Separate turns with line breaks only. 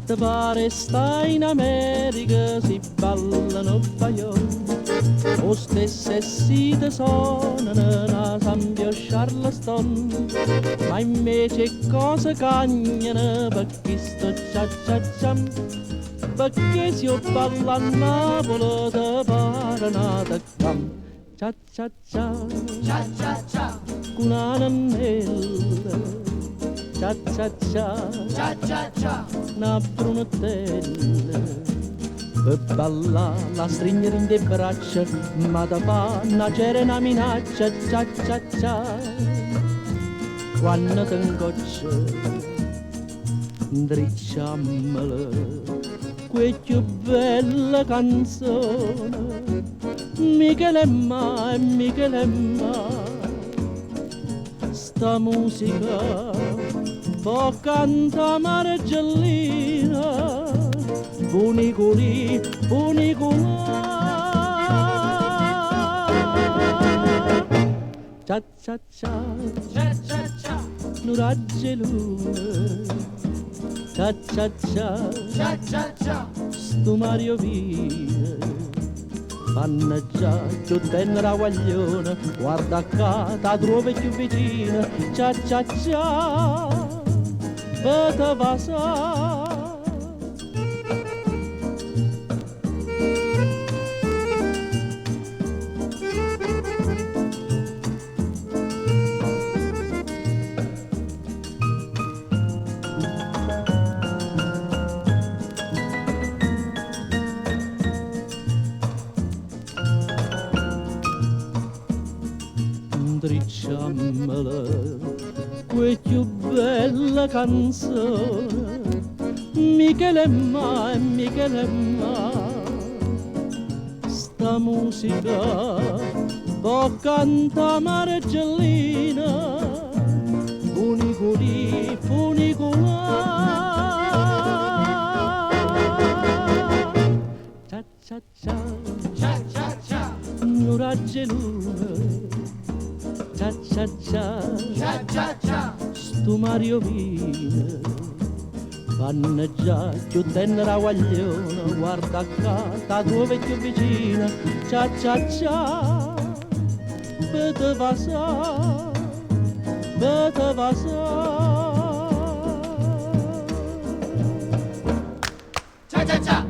Te pare stai in America, si ballano baioli, o stesse si te suonano a San Pio Charleston, ma invece cosa cagnano perché sto cia cia cia, perché se io ballo a Napoli te pare nata cam, cia cia cia,
Cia cia cia,
con anello, cia cia cia,
cia cia cia,
una brunatella. Per ballare la stringere in le braccia, ma da panna c'era una minaccia, cia cia cia. Quando ti ingoccia, dricciammela, quella più bella canzone, Michele Emma, sta musica può cantare Margellina, Bunicoli, Bunicola. Cia cia cia,
cia cia cia,
nu raggi luna. Cia cia cia,
cia cia cia,
sto Mario Vina. Mannaggia, più tenera guagliona, guarda qua, ta trovi più vicina. Cia cia cia, vete vasa. Dricciammela, quella più bella canzone, Michele Emma, sta musica può cantare Margellina, Bunicoli, Bunicola. Cia cia cia,
cia cia cia,
nu raggi luna. Cia cia cia,
cia cia cia,
sto Mario Vina. Mannaggia, più tenera guagliona, guarda qua, ta tua vecchia vicina. Cia cia cia, vete vasa, vete vasa.
cia cia cia.